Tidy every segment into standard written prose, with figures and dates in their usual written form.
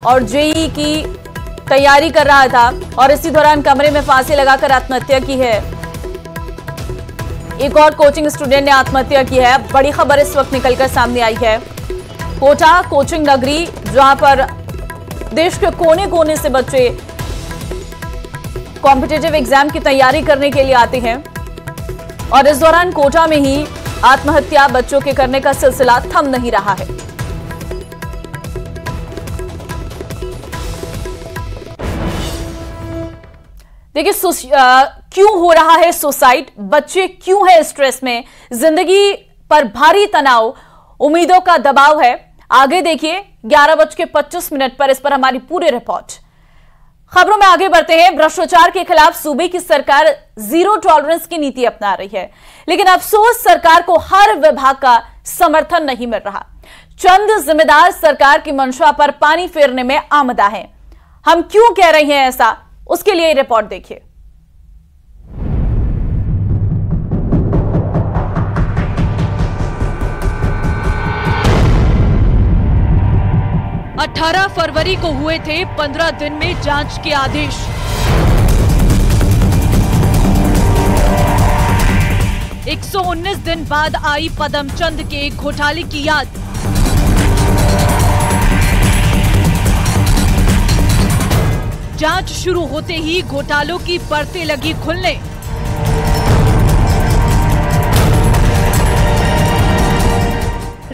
और जेईई की तैयारी कर रहा था और इसी दौरान कमरे में फांसी लगाकर आत्महत्या की है। एक और कोचिंग स्टूडेंट ने आत्महत्या की है। बड़ी खबर इस वक्त निकलकर सामने आई है। कोटा कोचिंग नगरी, जहां पर देश के कोने कोने से बच्चे कॉम्पिटिटिव एग्जाम की तैयारी करने के लिए आते हैं और इस दौरान कोटा में ही आत्महत्या बच्चों के करने का सिलसिला थम नहीं रहा है। देखिए क्यों हो रहा है सुसाइड, बच्चे क्यों है स्ट्रेस में, जिंदगी पर भारी तनाव, उम्मीदों का दबाव है। आगे देखिए 11:25 पर इस पर हमारी पूरी रिपोर्ट। खबरों में आगे बढ़ते हैं। भ्रष्टाचार के खिलाफ सूबे की सरकार जीरो टॉलरेंस की नीति अपना रही है, लेकिन अफसोस सरकार को हर विभाग का समर्थन नहीं मिल रहा। चंद जिम्मेदार सरकार की मंशा पर पानी फेरने में आमदा हैं। हम क्यों कह रहे हैं ऐसा, उसके लिए रिपोर्ट देखिए। अठारह फरवरी को हुए थे 15 दिन में जांच के आदेश। एक 119 दिन बाद आई पदमचंद के घोटाले की याद। जांच शुरू होते ही घोटालों की परतें लगी खुलने।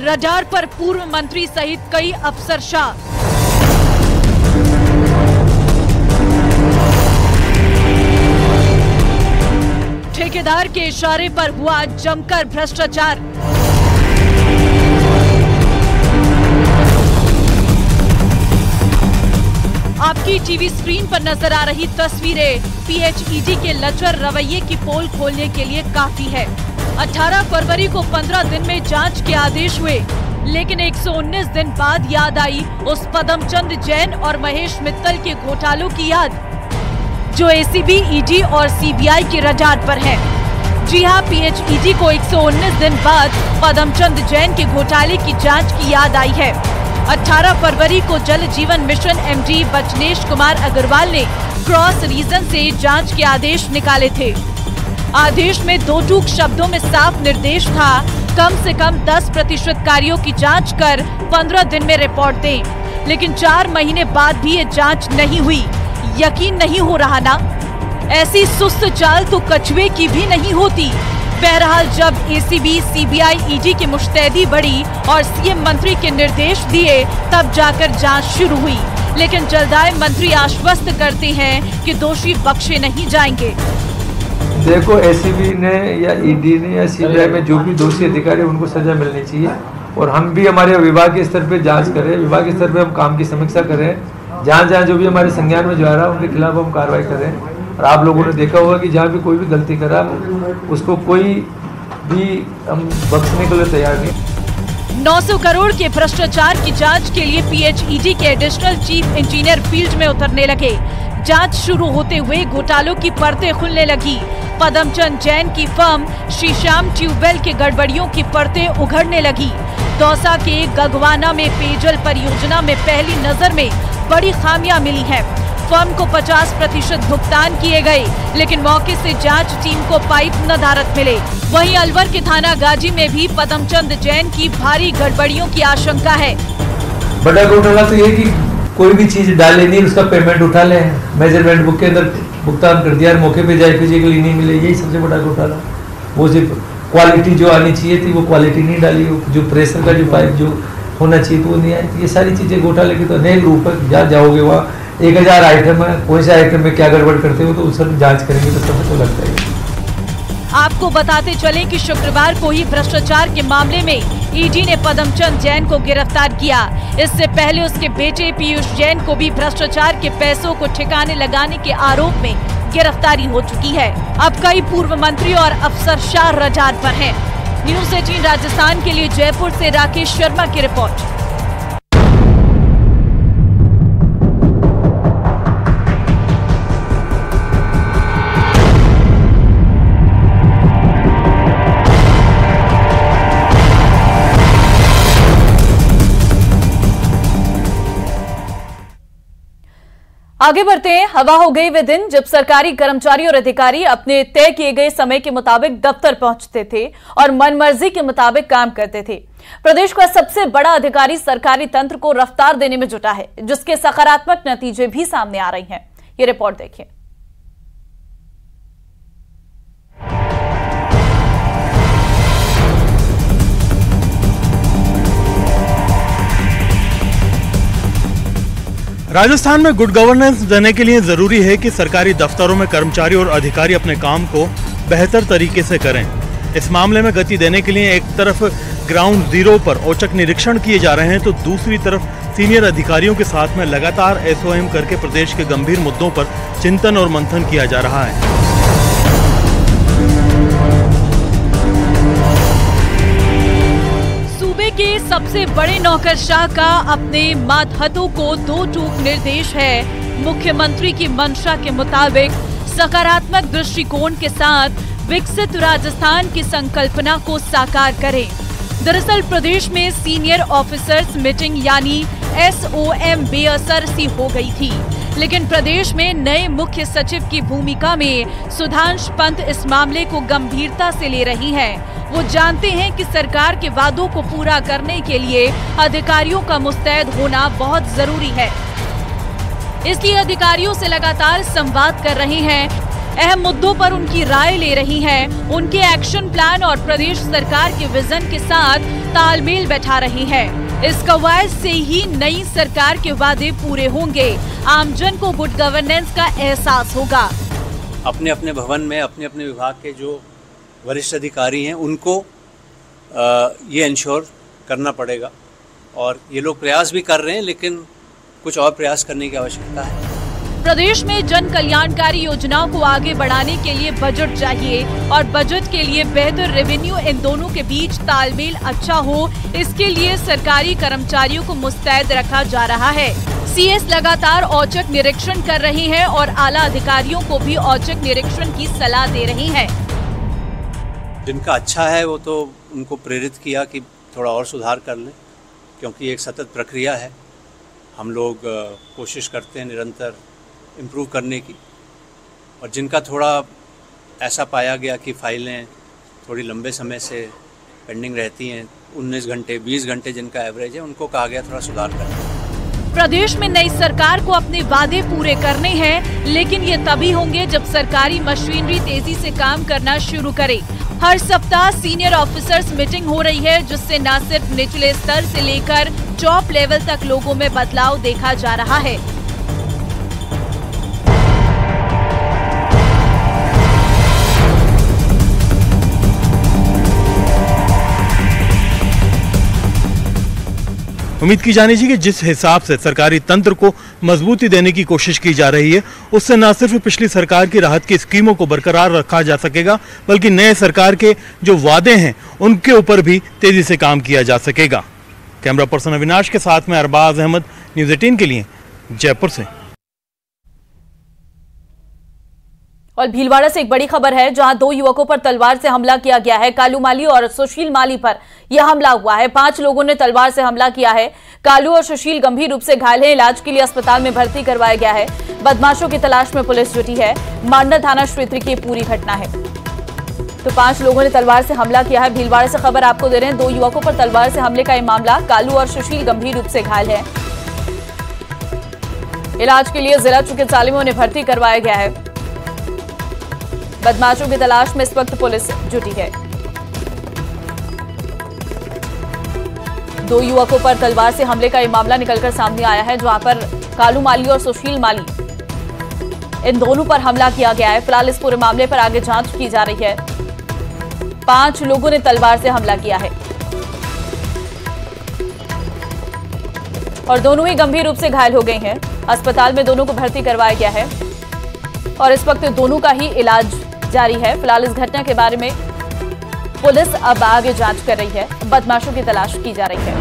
रडार पर पूर्व मंत्री सहित कई अफसरशाह। ठेकेदार के इशारे पर हुआ जमकर भ्रष्टाचार। आपकी टीवी स्क्रीन पर नजर आ रही तस्वीरें पीएचईडी के लचर रवैये की पोल खोलने के लिए काफी है। 18 फरवरी को 15 दिन में जांच के आदेश हुए, लेकिन 119 दिन बाद याद आई उस पदमचंद जैन और महेश मित्तल के घोटालों की याद, जो एसीबी, ईडी और सीबीआई के रडार पर है। जी हां, पीएचईडी को 119 दिन बाद पदमचंद जैन के घोटाले की जांच की याद आई है। 18 फरवरी को जल जीवन मिशन एमडी बचनेश कुमार अग्रवाल ने क्रॉस रीजन से जांच के आदेश निकाले थे। आदेश में दो टूक शब्दों में साफ निर्देश था, कम से कम 10% कार्यों की जांच कर 15 दिन में रिपोर्ट दें। लेकिन 4 महीने बाद भी ये जांच नहीं हुई। यकीन नहीं हो रहा ना? ऐसी सुस्त चाल तो कछुए की भी नहीं होती। बहरहाल जब एसीबी, सीबीआई, ईडी की मुस्तैदी बढ़ी और सीएम मंत्री के निर्देश दिए, तब जाकर जांच शुरू हुई। लेकिन जलदाय मंत्री आश्वस्त करते हैं कि दोषी बख्शे नहीं जाएंगे। देखो, एसीबी ने या ईडी ने या सीबीआई में जो भी दोषी अधिकारी उनको सजा मिलनी चाहिए और हम भी हमारे विभाग के स्तर पे जांच करें, विभाग के स्तर पे हम काम की समीक्षा करें। जहाँ जहाँ जो भी हमारे संज्ञान में जा रहा है उनके खिलाफ हम कार्रवाई करें। और आप लोगों ने देखा होगा कि जहाँ भी कोई भी गलती करा उसको कोई भी हम बख्शने के लिए तैयार नहीं। 900 करोड़ के भ्रष्टाचार की जांच के लिए पीएचईडी के एडिशनल चीफ इंजीनियर फील्ड में उतरने लगे। जांच शुरू होते हुए घोटालों की परतें खुलने लगी। पदमचंद जैन की फर्म श्रीश्याम ट्यूबवेल के गड़बड़ियों की परतें उघड़ने लगी। दौसा के गगवाना में पेयजल परियोजना में पहली नजर में बड़ी खामियां मिली हैं। फर्म को 50% भुगतान किए गए, लेकिन मौके से जांच टीम को पाइप नदारद मिले। वहीं अलवर के थाना गाजी में भी पदमचंद जैन की भारी गड़बड़ियों की आशंका है। बड़ा घोटाला तो ये कि कोई भी चीज डाले नहीं, उसका पेमेंट उठा ले, मेजरमेंट बुक के अंदर भुगतान कर दिया, मौके पे जाए फिजिकली नहीं मिले, यही सबसे बड़ा घोटाला। वो सिर्फ क्वालिटी जो आनी चाहिए थी वो क्वालिटी नहीं डाली, जो प्रेशर का जो पाइप जो होना चाहिए तो वो नहीं आई। ये सारी चीजें घोटाले की तो नए रूप है। जहाँ जाओगे वहाँ 1000 आइटम है, कौन से आइटम में क्या गड़बड़ करते हो तो उस सब जांच करेंगे तो समय तो लगता है। आपको बताते चलें कि शुक्रवार को ही भ्रष्टाचार के मामले में ईडी ने पदमचंद जैन को गिरफ्तार किया। इससे पहले उसके बेटे पीयूष जैन को भी भ्रष्टाचार के पैसों को ठिकाने लगाने के आरोप में गिरफ्तारी हो चुकी है। अब कई पूर्व मंत्री और अफसरशाह रडार पर हैं। न्यूज़ 18 राजस्थान के लिए जयपुर से राकेश शर्मा की रिपोर्ट। आगे बढ़ते हैं। हवा हो गई वे दिन जब सरकारी कर्मचारी और अधिकारी अपने तय किए गए समय के मुताबिक दफ्तर पहुंचते थे और मनमर्जी के मुताबिक काम करते थे। प्रदेश का सबसे बड़ा अधिकारी सरकारी तंत्र को रफ्तार देने में जुटा है, जिसके सकारात्मक नतीजे भी सामने आ रही हैं। ये रिपोर्ट देखिए। राजस्थान में गुड गवर्नेंस देने के लिए जरूरी है कि सरकारी दफ्तरों में कर्मचारी और अधिकारी अपने काम को बेहतर तरीके से करें। इस मामले में गति देने के लिए एक तरफ ग्राउंड जीरो पर औचक निरीक्षण किए जा रहे हैं, तो दूसरी तरफ सीनियर अधिकारियों के साथ में लगातार एसओएम करके प्रदेश के गंभीर मुद्दों पर चिंतन और मंथन किया जा रहा है। सूबे के सबसे बड़े नौकरशाह का अपने मातहतों को दो टूक निर्देश है। मुख्यमंत्री की मंशा के मुताबिक सकारात्मक दृष्टिकोण के साथ विकसित राजस्थान की संकल्पना को साकार करें। दरअसल प्रदेश में सीनियर ऑफिसर्स मीटिंग यानी एसओएम बेअसर सी हो गई थी, लेकिन प्रदेश में नए मुख्य सचिव की भूमिका में सुधांश पंत इस मामले को गंभीरता से ले रही हैं। वो जानते हैं कि सरकार के वादों को पूरा करने के लिए अधिकारियों का मुस्तैद होना बहुत जरूरी है, इसलिए अधिकारियों से लगातार संवाद कर रहे हैं, अहम मुद्दों पर उनकी राय ले रही हैं, उनके एक्शन प्लान और प्रदेश सरकार के विजन के साथ तालमेल बैठा रही हैं। इस कवायद से ही नई सरकार के वादे पूरे होंगे, आमजन को गुड गवर्नेंस का एहसास होगा। अपने अपने भवन में अपने अपने विभाग के जो वरिष्ठ अधिकारी हैं उनको ये इंश्योर करना पड़ेगा, और ये लोग प्रयास भी कर रहे हैं, लेकिन कुछ और प्रयास करने की आवश्यकता है। प्रदेश में जन कल्याणकारी योजनाओं को आगे बढ़ाने के लिए बजट चाहिए, और बजट के लिए बेहतर रेवेन्यू, इन दोनों के बीच तालमेल अच्छा हो, इसके लिए सरकारी कर्मचारियों को मुस्तैद रखा जा रहा है। सीएस लगातार औचक निरीक्षण कर रही हैं और आला अधिकारियों को भी औचक निरीक्षण की सलाह दे रही हैं। जिनका अच्छा है वो तो उनको प्रेरित किया कि थोड़ा और सुधार कर लें, क्योंकि एक सतत प्रक्रिया है। हम लोग कोशिश करते हैं निरंतर इम्प्रूव करने की, और जिनका थोड़ा ऐसा पाया गया कि फाइलें थोड़ी लंबे समय से पेंडिंग रहती हैं, 19 घंटे 20 घंटे जिनका एवरेज है, उनको कहा गया थोड़ा सुधार करना। प्रदेश में नई सरकार को अपने वादे पूरे करने हैं, लेकिन ये तभी होंगे जब सरकारी मशीनरी तेजी से काम करना शुरू करे। हर सप्ताह सीनियर ऑफिसर्स मीटिंग हो रही है, जिससे न सिर्फ निचले स्तर से लेकर टॉप लेवल तक लोगों में बदलाव देखा जा रहा है। उम्मीद की जानी चाहिए कि जिस हिसाब से सरकारी तंत्र को मजबूती देने की कोशिश की जा रही है, उससे न सिर्फ पिछली सरकार की राहत की स्कीमों को बरकरार रखा जा सकेगा, बल्कि नए सरकार के जो वादे हैं उनके ऊपर भी तेजी से काम किया जा सकेगा। कैमरा पर्सन अविनाश के साथ में अरबाज अहमद, न्यूज़ 18 के लिए जयपुर से। और भीलवाड़ा से एक बड़ी खबर है, जहां दो युवकों पर तलवार से हमला किया गया है। कालू माली और सुशील माली पर यह हमला हुआ है। 5 लोगों ने तलवार से हमला किया है। कालू और सुशील गंभीर रूप से घायल हैं, इलाज के लिए अस्पताल में भर्ती करवाया गया है। बदमाशों की तलाश में पुलिस जुटी है। मांडा थाना क्षेत्र की पूरी घटना है। तो 5 लोगों ने तलवार से हमला किया है। भीलवाड़ा से खबर आपको दे रहे हैं, 2 युवकों पर तलवार से हमले का यह मामला। कालू और सुशील गंभीर रूप से घायल है, इलाज के लिए जिला चिकित्सालय में उन्हें भर्ती करवाया गया है। बदमाशों की तलाश में इस वक्त पुलिस जुटी है। 2 युवकों पर तलवार से हमले का यह मामला निकलकर सामने आया है, जहां पर कालू माली और सुशील माली, इन दोनों पर हमला किया गया है। फिलहाल इस पूरे मामले पर आगे जांच की जा रही है। 5 लोगों ने तलवार से हमला किया है और दोनों ही गंभीर रूप से घायल हो गए हैं। अस्पताल में दोनों को भर्ती करवाया गया है और इस वक्त दोनों का ही इलाज जारी है। फिलहाल इस घटना के बारे में पुलिस अब आगे जांच कर रही है, बदमाशों की तलाश की जा रही है।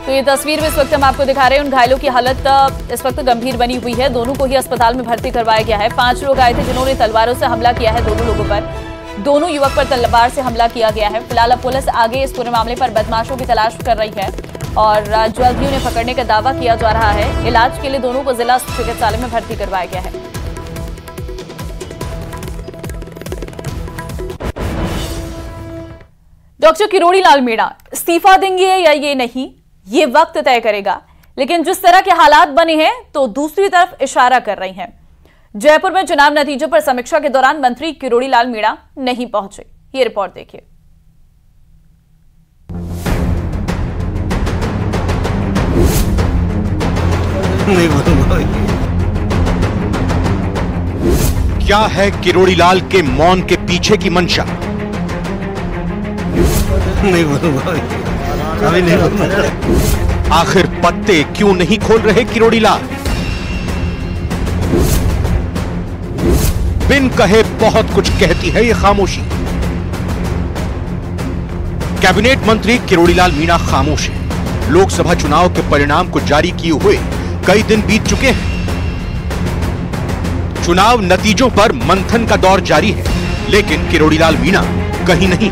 तो ये तस्वीर में इस वक्त हम आपको दिखा रहे हैं। उन घायलों की हालत इस वक्त गंभीर बनी हुई है। दोनों को ही अस्पताल में भर्ती करवाया गया है। 5 लोग आए थे जिन्होंने तलवारों से हमला किया है दोनों लोगों पर। दोनों युवक पर तलवार से हमला किया गया है। फिलहाल अब पुलिस आगे इस पूरे मामले पर बदमाशों की तलाश कर रही है और जल्द ही उन्हें पकड़ने का दावा किया जा रहा है। इलाज के लिए दोनों को जिला चिकित्सालय में भर्ती करवाया गया है। डॉक्टर किरोड़ी लाल मीणा इस्तीफा देंगे या ये नहीं, ये वक्त तय करेगा, लेकिन जिस तरह के हालात बने हैं तो दूसरी तरफ इशारा कर रही हैं। जयपुर में चुनाव नतीजों पर समीक्षा के दौरान मंत्री किरोड़ी लाल मीणा नहीं पहुंचे। ये रिपोर्ट देखिए। क्या है किरोड़ी लाल के मौन के पीछे की मंशा? नहीं बोलूंगा, अभी नहीं बोलूंगा। आखिर पत्ते क्यों नहीं खोल रहे किरोड़ी लाल? बिन कहे बहुत कुछ कहती है ये खामोशी। कैबिनेट मंत्री किरोड़ी लाल मीणा खामोश है। लोकसभा चुनाव के परिणाम को जारी किए हुए कई दिन बीत चुके हैं। चुनाव नतीजों पर मंथन का दौर जारी है, लेकिन किरोड़ी लाल मीणा कहीं नहीं।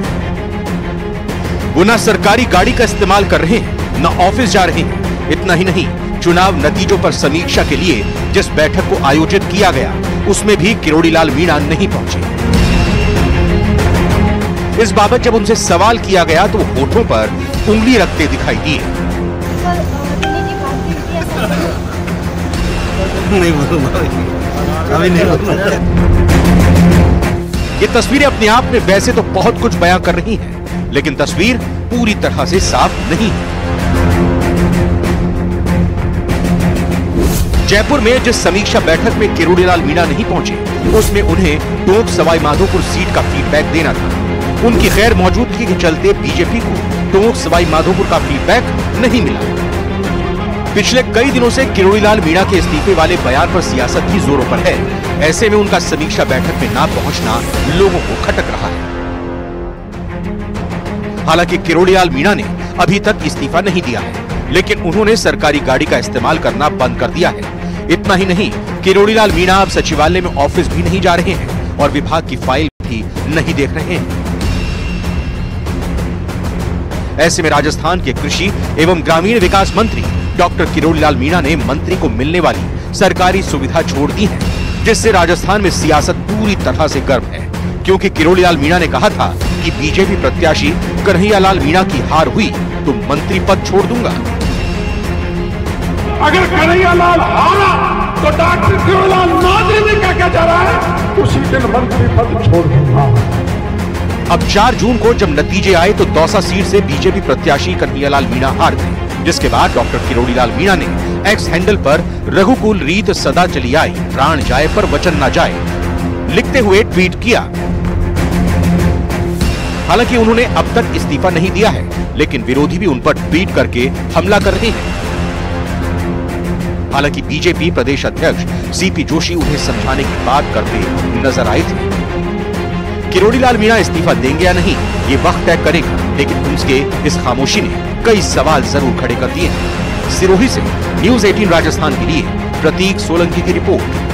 वो न सरकारी गाड़ी का इस्तेमाल कर रहे हैं, न ऑफिस जा रहे हैं। इतना ही नहीं, चुनाव नतीजों पर समीक्षा के लिए जिस बैठक को आयोजित किया गया, उसमें भी किरोड़ी लाल मीणा नहीं पहुंचे। इस बाबत जब उनसे सवाल किया गया तो वो होठों पर उंगली रखते दिखाई दिए। नहीं बोलूंगा, अभी नहीं बोलूंगा। ये तस्वीरें अपने आप में वैसे तो बहुत कुछ बयां कर रही हैं, लेकिन तस्वीर पूरी तरह से साफ नहीं है। जयपुर में जिस समीक्षा बैठक में किरोड़ी लाल मीणा नहीं पहुंचे, उसमें उन्हें टोंक सवाई माधोपुर सीट का फीडबैक देना था। उनकी गैर मौजूदगी के चलते बीजेपी को टोंक सवाई माधोपुर का फीडबैक नहीं मिला। पिछले कई दिनों से किरोड़ी लाल मीणा के इस्तीफे वाले बयान पर सियासत भी जोरों पर है। ऐसे में उनका समीक्षा बैठक में ना पहुंचना लोगों को खटक रहा है। हालांकि किरोड़ी लाल मीणा ने अभी तक इस्तीफा नहीं दिया है, लेकिन उन्होंने सरकारी गाड़ी का इस्तेमाल करना बंद कर दिया है। इतना ही नहीं, किरोड़ी लाल मीणा अब सचिवालय में ऑफिस भी नहीं जा रहे हैं और विभाग की फाइल भी नहीं देख रहे हैं। ऐसे में राजस्थान के कृषि एवं ग्रामीण विकास मंत्री डॉक्टर किरोड़ी लाल मीणा ने मंत्री को मिलने वाली सरकारी सुविधा छोड़ दी है, जिससे राजस्थान में सियासत पूरी तरह से गर्म है। क्योंकि किरोड़ी लाल मीणा ने कहा था कि बीजेपी प्रत्याशी कन्हैया लाल मीणा की हार हुई तो मंत्री पद छोड़ दूंगा। अगर कन्हैया लाल हारा तो डॉक्टर किरोड़ी लाल नाजिर का क्या जा रहा है, उसी दिन मंत्री पद छोड़ दूंगा। अब 4 जून को जब नतीजे आए तो दौसा सीट से बीजेपी प्रत्याशी कन्हैया लाल मीणा हार गए, जिसके बाद डॉक्टर किरोड़ी लाल मीणा ने एक्स हैंडल पर रघुकुल रीत सदा चली आई, प्राण जाए पर वचन न जाए लिखते हुए ट्वीट किया। हालांकि उन्होंने अब तक इस्तीफा नहीं दिया है, लेकिन विरोधी भी उन पर ट्वीट करके हमला कर रहे हैं। हालांकि बीजेपी प्रदेश अध्यक्ष सीपी जोशी उन्हें समझाने की बात करते नजर आए थे। किरोड़ी लाल मीणा इस्तीफा देंगे या नहीं, ये वक्त तय करेगा, लेकिन उनके इस खामोशी ने कई सवाल जरूर खड़े कर दिए हैं। सिरोही से न्यूज़ 18 राजस्थान के लिए प्रतीक सोलंकी की रिपोर्ट।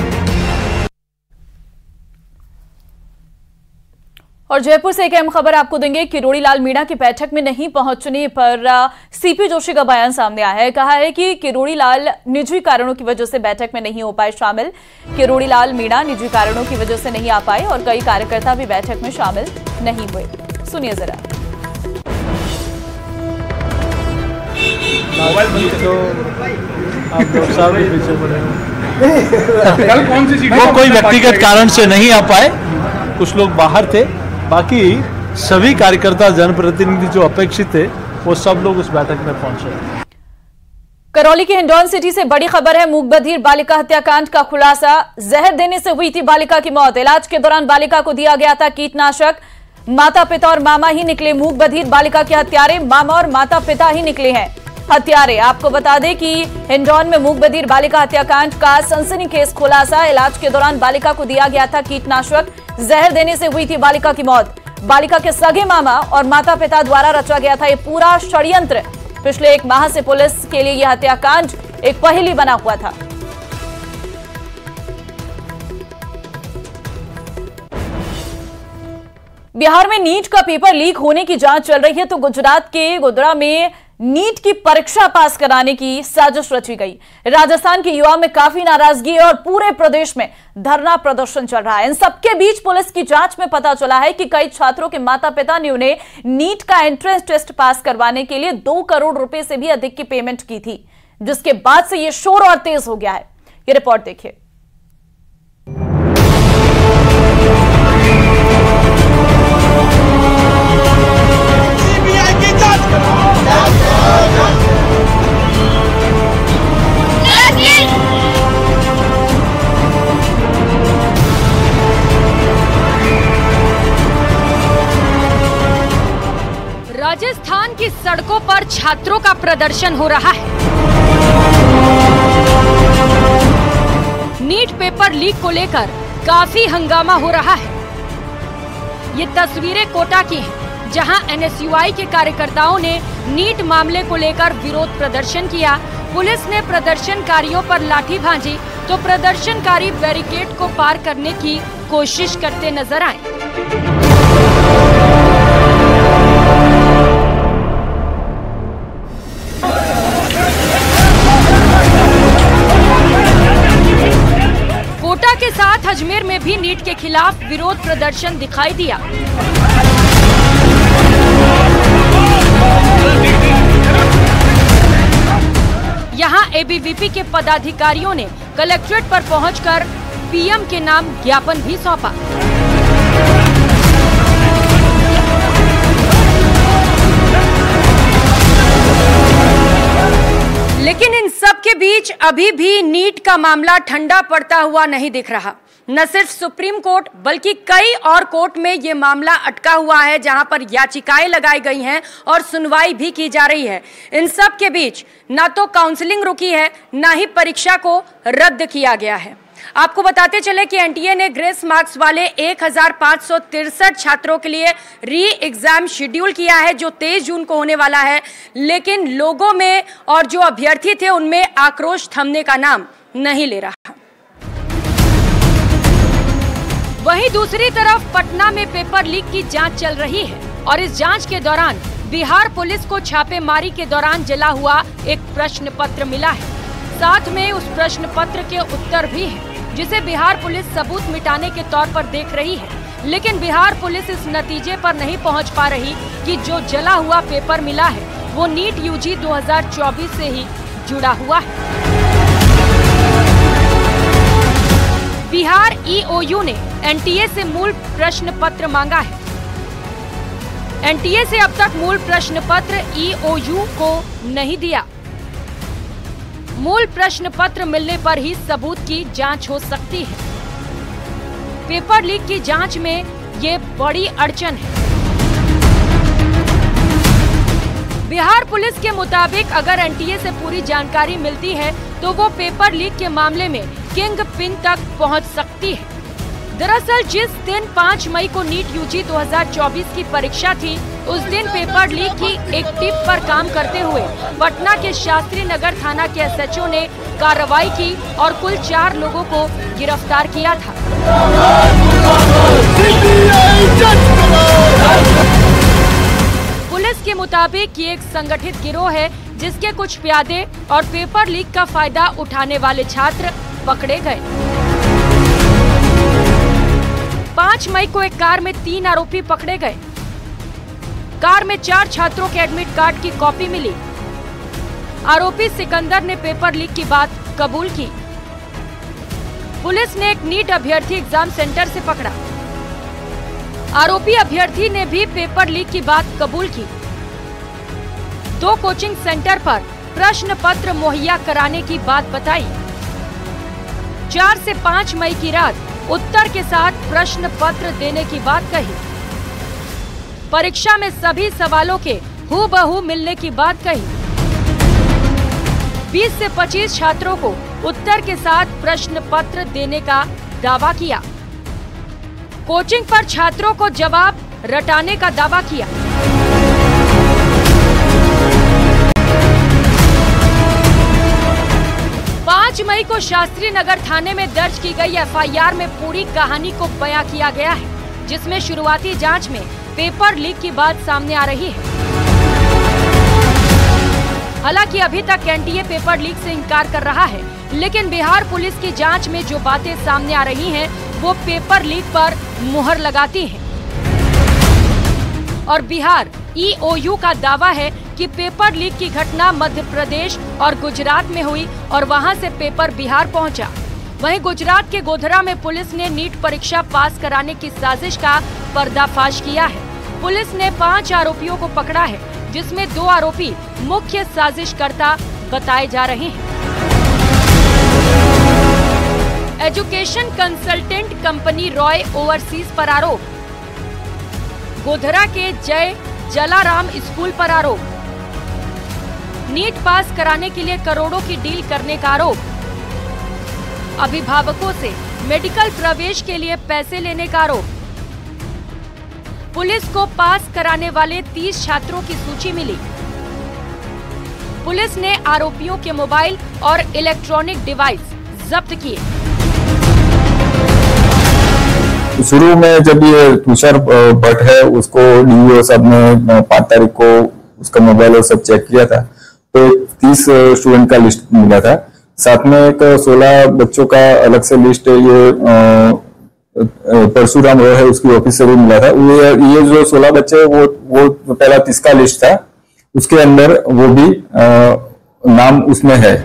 और जयपुर से एक अहम खबर आपको देंगे। किरोड़ी लाल मीणा की बैठक में नहीं पहुंचने पर सीपी जोशी का बयान सामने आया है। कहा है कि किरोड़ी लाल निजी कारणों की वजह से बैठक में नहीं हो पाए शामिल। किरोड़ी लाल मीणा निजी कारणों की वजह से नहीं आ पाए और कई कार्यकर्ता भी बैठक में शामिल नहीं हुए। सुनिए जरा। कल कौन सी सीट? वो कोई व्यक्तिगत कारण से नहीं आ पाए, कुछ लोग बाहर थे, बाकी सभी कार्यकर्ता जनप्रतिनिधि जो अपेक्षित थे वो सब लोग उस बैठक में पहुंचे। करौली की हिंडौन सिटी से बड़ी खबर है। मूक बधिर बालिका हत्याकांड का खुलासा। जहर देने से हुई थी बालिका की मौत। इलाज के दौरान बालिका को दिया गया था कीटनाशक। माता पिता और मामा ही निकले मूक बधिर बालिका के हत्यारे। मामा और माता पिता ही निकले हैं हत्यारे। आपको बता दें कि हिंडौन में मूक बधिर बालिका हत्याकांड का सनसनीखेज खुलासा। इलाज के दौरान बालिका को दिया गया था कीटनाशक। जहर देने से हुई थी बालिका की मौत। बालिका के सगे मामा और माता पिता द्वारा रचा गया था यह पूरा षड्यंत्र। पिछले 1 माह से पुलिस के लिए यह हत्याकांड एक पहेली बना हुआ था। बिहार में नीट का पेपर लीक होने की जांच चल रही है तो गुजरात के गोधरा में नीट की परीक्षा पास कराने की साजिश रची गई। राजस्थान के युवा में काफी नाराजगी है और पूरे प्रदेश में धरना प्रदर्शन चल रहा है। इन सबके बीच पुलिस की जांच में पता चला है कि कई छात्रों के माता पिता ने उन्हें नीट का एंट्रेंस टेस्ट पास करवाने के लिए 2 करोड़ रुपए से भी अधिक की पेमेंट की थी, जिसके बाद से यह शोर और तेज हो गया है। ये रिपोर्ट देखिए। राजस्थान की सड़कों पर छात्रों का प्रदर्शन हो रहा है। नीट पेपर लीक को लेकर काफी हंगामा हो रहा है। ये तस्वीरें कोटा की हैं, जहां एनएसयूआई के कार्यकर्ताओं ने नीट मामले को लेकर विरोध प्रदर्शन किया। पुलिस ने प्रदर्शनकारियों पर लाठी भांजी तो प्रदर्शनकारी बैरिकेड को पार करने की कोशिश करते नजर आए। कोटा के साथ अजमेर में भी नीट के खिलाफ विरोध प्रदर्शन दिखाई दिया। यहां एबीवीपी के पदाधिकारियों ने कलेक्ट्रेट पर पहुंचकर पीएम के नाम ज्ञापन भी सौंपा। लेकिन इन सब के बीच अभी भी नीट का मामला ठंडा पड़ता हुआ नहीं दिख रहा। न सिर्फ सुप्रीम कोर्ट बल्कि कई और कोर्ट में ये मामला अटका हुआ है, जहां पर याचिकाएं लगाई गई हैं और सुनवाई भी की जा रही है। इन सब के बीच न तो काउंसलिंग रुकी है, न ही परीक्षा को रद्द किया गया है। आपको बताते चले कि एनटीए ने ग्रेस मार्क्स वाले 1563 छात्रों के लिए री एग्जाम शेड्यूल किया है, जो 23 जून को होने वाला है। लेकिन लोगों में और जो अभ्यर्थी थे उनमें आक्रोश थमने का नाम नहीं ले रहा। वहीं दूसरी तरफ पटना में पेपर लीक की जांच चल रही है और इस जांच के दौरान बिहार पुलिस को छापेमारी के दौरान जला हुआ एक प्रश्न पत्र मिला है। साथ में उस प्रश्न पत्र के उत्तर भी है, जिसे बिहार पुलिस सबूत मिटाने के तौर पर देख रही है। लेकिन बिहार पुलिस इस नतीजे पर नहीं पहुंच पा रही कि जो जला हुआ पेपर मिला है वो नीट यूजी 2024 से ही जुड़ा हुआ है। बिहार ईओयू ने एनटीए से मूल प्रश्न पत्र मांगा है। एनटीए से अब तक मूल प्रश्न पत्र ईओयू को नहीं दिया। मूल प्रश्न पत्र मिलने पर ही सबूत की जांच हो सकती है। पेपर लीक की जांच में ये बड़ी अड़चन है। बिहार पुलिस के मुताबिक अगर एनटीए से पूरी जानकारी मिलती है तो वो पेपर लीक के मामले में किंग पिन तक पहुंच सकती है। दरअसल जिस दिन 5 मई को नीट यूजी 2024 की परीक्षा थी, उस दिन पेपर लीक की एक टिप पर काम करते हुए पटना के शास्त्री नगर थाना के एसएचओ ने कार्रवाई की और कुल 4 लोगों को गिरफ्तार किया था। पुलिस के मुताबिक ये एक संगठित गिरोह है, जिसके कुछ प्यादे और पेपर लीक का फायदा उठाने वाले छात्र पकड़े गए। 5 मई को एक कार में 3 आरोपी पकड़े गए। कार में 4 छात्रों के एडमिट कार्ड की कॉपी मिली। आरोपी सिकंदर ने पेपर लीक की बात कबूल की। पुलिस ने एक नीट अभ्यर्थी एग्जाम सेंटर से पकड़ा। आरोपी अभ्यर्थी ने भी पेपर लीक की बात कबूल की। 2 कोचिंग सेंटर पर प्रश्न पत्र मुहैया कराने की बात बताई। 4 से 5 मई की रात उत्तर के साथ प्रश्न पत्र देने की बात कही। परीक्षा में सभी सवालों के हूबहू मिलने की बात कही। 20 से 25 छात्रों को उत्तर के साथ प्रश्न पत्र देने का दावा किया। कोचिंग पर छात्रों को जवाब रटाने का दावा किया। मई को शास्त्री नगर थाने में दर्ज की गई एफआईआर में पूरी कहानी को बयां किया गया है, जिसमें शुरुआती जांच में पेपर लीक की बात सामने आ रही है। हालांकि अभी तक एनटीए पेपर लीक से इनकार कर रहा है, लेकिन बिहार पुलिस की जांच में जो बातें सामने आ रही हैं, वो पेपर लीक पर मुहर लगाती हैं। और बिहार ईओयू का दावा है कि पेपर लीक की घटना मध्य प्रदेश और गुजरात में हुई और वहां से पेपर बिहार पहुंचा। वहीं गुजरात के गोधरा में पुलिस ने नीट परीक्षा पास कराने की साजिश का पर्दाफाश किया है। पुलिस ने 5 आरोपियों को पकड़ा है, जिसमें 2 आरोपी मुख्य साजिशकर्ता बताए जा रहे हैं। Education consultant company Roy overseas पर आरोप, गोधरा के जय जलाराम स्कूल पर आरोप, नीट पास कराने के लिए करोड़ों की डील करने का आरोप, अभिभावकों से मेडिकल प्रवेश के लिए पैसे लेने का आरोप। पुलिस को पास कराने वाले 30 छात्रों की सूची मिली। पुलिस ने आरोपियों के मोबाइल और इलेक्ट्रॉनिक डिवाइस जब्त किए। शुरू में जब ये तुषार भट्ट है, उसको डीओ साहब ने 5 तारीख को उसका मोबाइल और सब चेक किया था, तो 30 स्टूडेंट का लिस्ट मिला था। साथ में एक 16 बच्चों का अलग से लिस्ट ये परशुराम रॉय है, उसकी ऑफिस से भी मिला था। ये जो 16 बच्चे वो पहला 30 का लिस्ट था, उसके अंदर वो भी नाम उसमें है।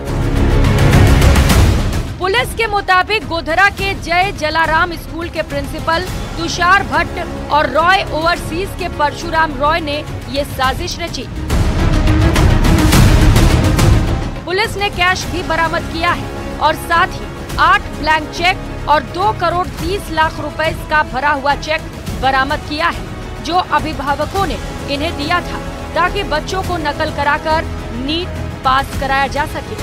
पुलिस के मुताबिक गोधरा के जय जलाराम स्कूल के प्रिंसिपल तुषार भट्ट और रॉय ओवरसीज के परशुराम रॉय ने ये साजिश रची। पुलिस ने कैश भी बरामद किया है और साथ ही 8 ब्लैंक चेक और 2 करोड़ 30 लाख रुपए का भरा हुआ चेक बरामद किया है, जो अभिभावकों ने इन्हें दिया था ताकि बच्चों को नकल कराकर नीट पास कराया जा सके।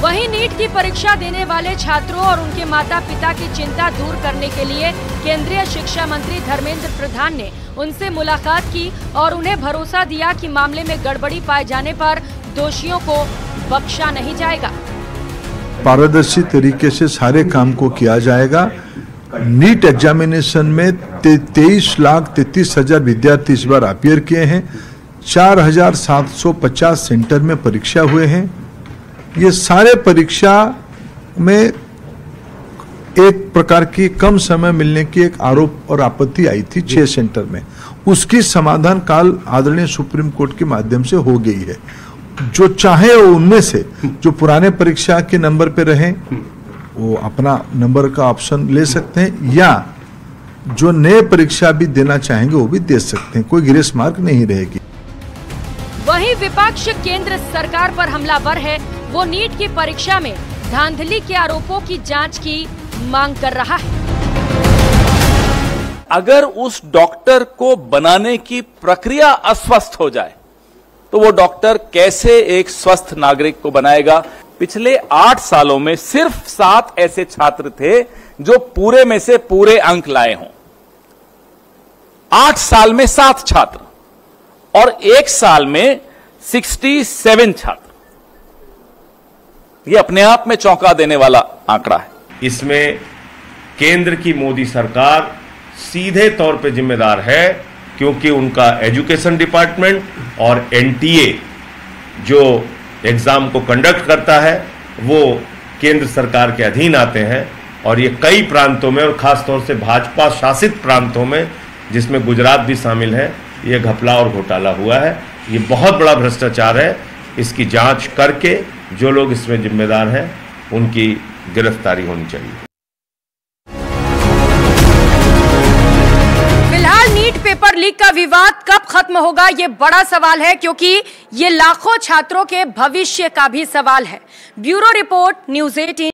वहीं नीट की परीक्षा देने वाले छात्रों और उनके माता पिता की चिंता दूर करने के लिए केंद्रीय शिक्षा मंत्री धर्मेंद्र प्रधान ने उनसे मुलाकात की और उन्हें भरोसा दिया कि मामले में गड़बड़ी पाए जाने पर दोषियों को बख्शा नहीं जाएगा। पारदर्शी तरीके से सारे काम को किया जाएगा। नीट एग्जामिनेशन में 23,33,000 विद्यार्थी इस बार अपीयर किए हैं। 4,750 सेंटर में परीक्षा हुए हैं। ये सारे परीक्षा में एक प्रकार की कम समय मिलने की एक आरोप और आपत्ति आई थी 6 सेंटर में। उसकी समाधान काल आदरणीय सुप्रीम कोर्ट के माध्यम से हो गई है। जो चाहे उनमें से जो पुराने परीक्षा के नंबर पे रहे, वो अपना नंबर का ऑप्शन ले सकते हैं, या जो नए परीक्षा भी देना चाहेंगे वो भी दे सकते हैं। कोई ग्रेस मार्क नहीं रहेगी। वहीं विपक्ष केंद्र सरकार पर हमलावर है। वो नीट की परीक्षा में धांधली के आरोपों की जांच की मांग कर रहा है। अगर उस डॉक्टर को बनाने की प्रक्रिया अस्वस्थ हो जाए तो वो डॉक्टर कैसे एक स्वस्थ नागरिक को बनाएगा? पिछले 8 सालों में सिर्फ 7 ऐसे छात्र थे जो पूरे में से पूरे अंक लाए हों। 8 साल में 7 छात्र और 1 साल में 67 छात्र। ये अपने आप में चौंका देने वाला आंकड़ा है। इसमें केंद्र की मोदी सरकार सीधे तौर पे जिम्मेदार है, क्योंकि उनका एजुकेशन डिपार्टमेंट और एनटीए जो एग्जाम को कंडक्ट करता है वो केंद्र सरकार के अधीन आते हैं। और ये कई प्रांतों में और खासतौर से भाजपा शासित प्रांतों में, जिसमें गुजरात भी शामिल है, ये घपला और घोटाला हुआ है। ये बहुत बड़ा भ्रष्टाचार है। इसकी जांच करके जो लोग इसमें जिम्मेदार हैं उनकी गिरफ्तारी होनी चाहिए। फिलहाल नीट पेपर लीक का विवाद कब खत्म होगा, ये बड़ा सवाल है, क्योंकि ये लाखों छात्रों के भविष्य का भी सवाल है। Bureau report, news 18।